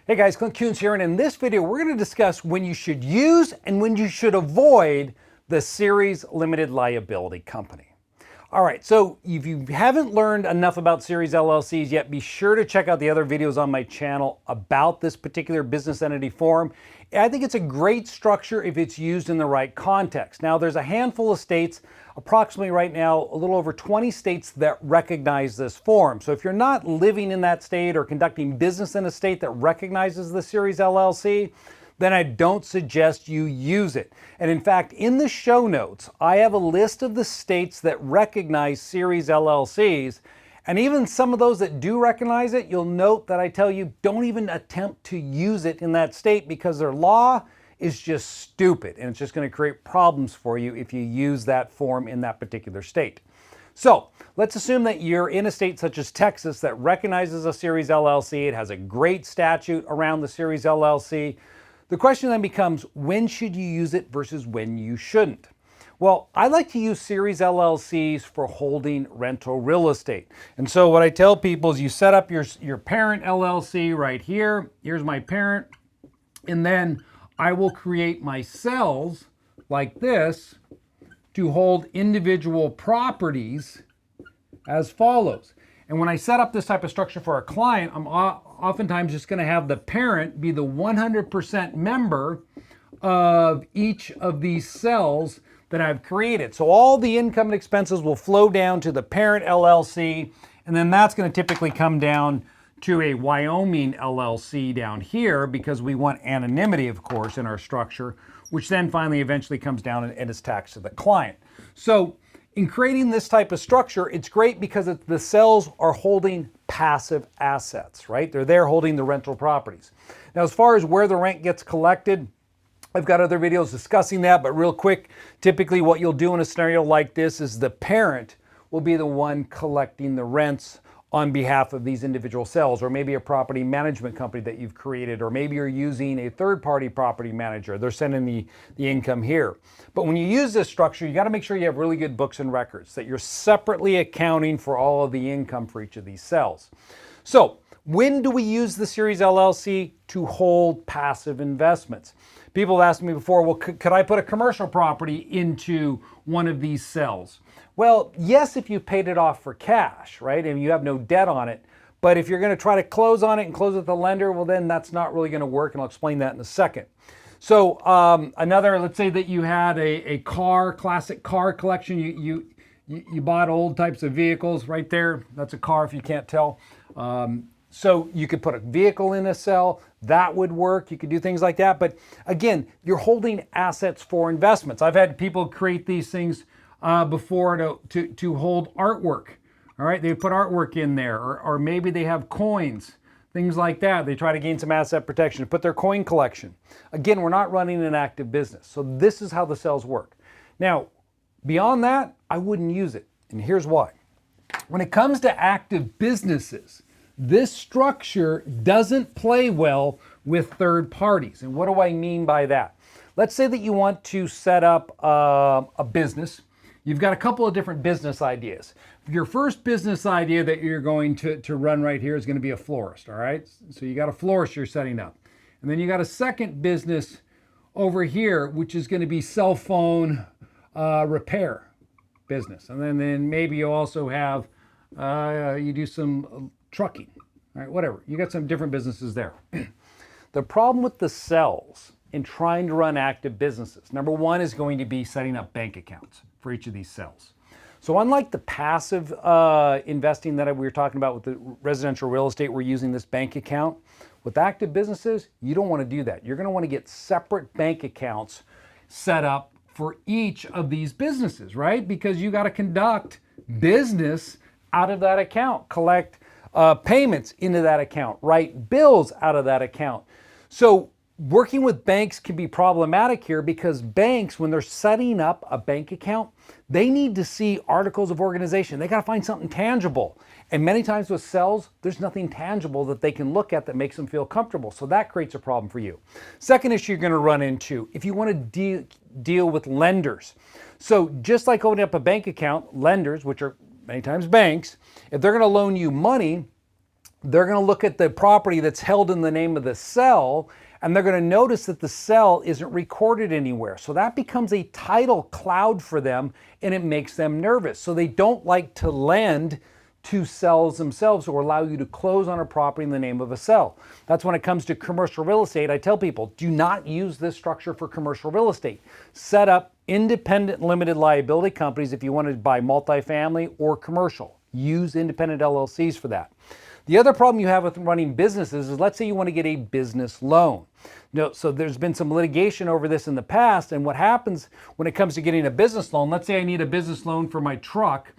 Hey guys, Clint Coons here, and in this video we're going to discuss when you should use and when you should avoid the series limited liability company. All right, so if you haven't learned enough about series LLCs yet, be sure to check out the other videos on my channel about this particular business entity form. I think it's a great structure if it's used in the right context. Now, there's a handful of states, approximately right now, a little over 20 states that recognize this form. So if you're not living in that state or conducting business in a state that recognizes the series LLC, then I don't suggest you use it. And in fact, in the show notes, I have a list of the states that recognize series LLCs. And even some of those that do recognize it, you'll note that I tell you, don't even attempt to use it in that state because their law is just stupid. And it's just going to create problems for you if you use that form in that particular state. So let's assume that you're in a state such as Texas that recognizes a series LLC. It has a great statute around the series LLC. The question then becomes, when should you use it versus when you shouldn't? Well, I like to use series LLCs for holding rental real estate. And so what I tell people is you set up your parent LLC right here. Here's my parent. And then I will create my cells like this to hold individual properties as follows. And when I set up this type of structure for a client, I'm oftentimes just going to have the parent be the 100% member of each of these cells that I've created. So all the income and expenses will flow down to the parent LLC, and then that's going to typically come down to a Wyoming LLC down here because we want anonymity, of course, in our structure, which then finally eventually comes down and is taxed to the client. So in creating this type of structure, it's great because the cells are holding passive assets, right? They're there holding the rental properties. Now, as far as where the rent gets collected, I've got other videos discussing that, but real quick, typically what you'll do in a scenario like this is the parent will be the one collecting the rents on behalf of these individual cells, or maybe a property management company that you've created, or maybe you're using a third-party property manager. They're sending the income here. But when you use this structure, you got to make sure you have really good books and records, that you're separately accounting for all of the income for each of these cells. So when do we use the series LLC to hold passive investments? People have asked me before, well, could I put a commercial property into one of these cells? Well, yes, if you paid it off for cash, right? And you have no debt on it. But if you're going to try to close on it and close with the lender, well, then that's not really going to work. And I'll explain that in a second. So let's say that you had a classic car collection. You bought old types of vehicles right there. That's a car if you can't tell. So you could put a vehicle in a cell. That would work. You could do things like that. But again, you're holding assets for investments. I've had people create these things before to hold artwork. All right, they put artwork in there, or maybe they have coins, things like that. They try to gain some asset protection, put their coin collection. Again, we're not running an active business. So this is how the cells work. Now, beyond that, I wouldn't use it. And here's why. When it comes to active businesses, this structure doesn't play well with third parties. And what do I mean by that? Let's say that you want to set up a business. You've got a couple of different business ideas. Your first business idea that you're going to run right here is going to be a florist, all right? So you got a florist you're setting up. And then you got a second business over here, which is going to be cell phone repair business. And then maybe you also have, you do some trucking, all right, whatever. You got some different businesses there. The problem with the cells in trying to run active businesses, number one is going to be setting up bank accounts for each of these cells. So unlike the passive investing that we were talking about with the residential real estate, we're using this bank account. With active businesses, you don't want to do that. You're going to want to get separate bank accounts set up for each of these businesses, right? Because you got to conduct business out of that account, collect payments into that account, write bills out of that account. So working with banks can be problematic here because banks, when they're setting up a bank account, they need to see articles of organization. They got to find something tangible. And many times with cells, there's nothing tangible that they can look at that makes them feel comfortable. So that creates a problem for you. Second issue you're going to run into, if you want to deal with lenders. So just like opening up a bank account, lenders, which are many times banks, if they're going to loan you money, they're going to look at the property that's held in the name of the cell, and they're going to notice that the cell isn't recorded anywhere. So that becomes a title cloud for them, and it makes them nervous. So they don't like to lend to cells themselves or allow you to close on a property in the name of a cell. That's when it comes to commercial real estate. I tell people, do not use this structure for commercial real estate. Set up independent limited liability companies if you want to buy multifamily or commercial. Use independent LLCs for that. The other problem you have with running businesses is, let's say you want to get a business loan. So there's been some litigation over this in the past, and what happens when it comes to getting a business loan, let's say I need a business loan for my truck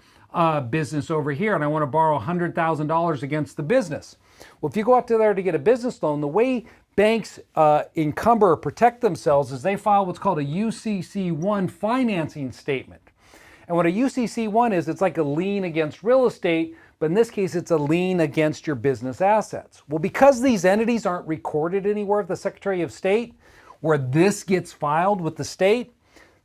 business over here, and I want to borrow $100,000 against the business. Well, if you go out to there to get a business loan, the way banks encumber or protect themselves is they file what's called a UCC1 financing statement. And what a UCC1 is, it's like a lien against real estate, but in this case, it's a lien against your business assets. Well, because these entities aren't recorded anywhere with the Secretary of State, where this gets filed with the state,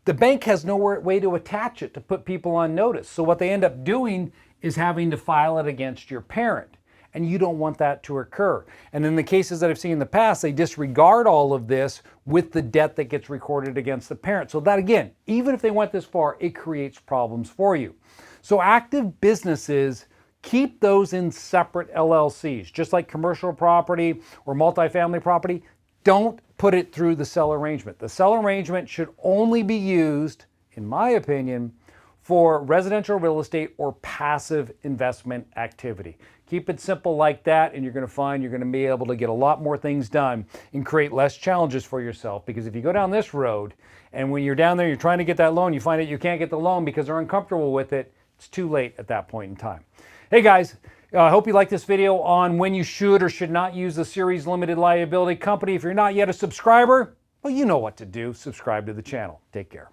the bank has no way to attach it to put people on notice. So what they end up doing is having to file it against your parent. And you don't want that to occur. And in the cases that I've seen in the past, they disregard all of this with the debt that gets recorded against the parent. So that, again, even if they went this far, it creates problems for you. So active businesses, keep those in separate LLCs, just like commercial property or multifamily property. Don't put it through the cell arrangement. The cell arrangement should only be used, in my opinion, for residential real estate or passive investment activity. Keep it simple like that, and you're going to find you're going to be able to get a lot more things done and create less challenges for yourself. Because if you go down this road, and when you're down there, you're trying to get that loan, you find out you can't get the loan because they're uncomfortable with it, it's too late at that point in time. Hey guys, I hope you like this video on when you should or should not use a series limited liability company. If you're not yet a subscriber, well, you know what to do. Subscribe to the channel. Take care.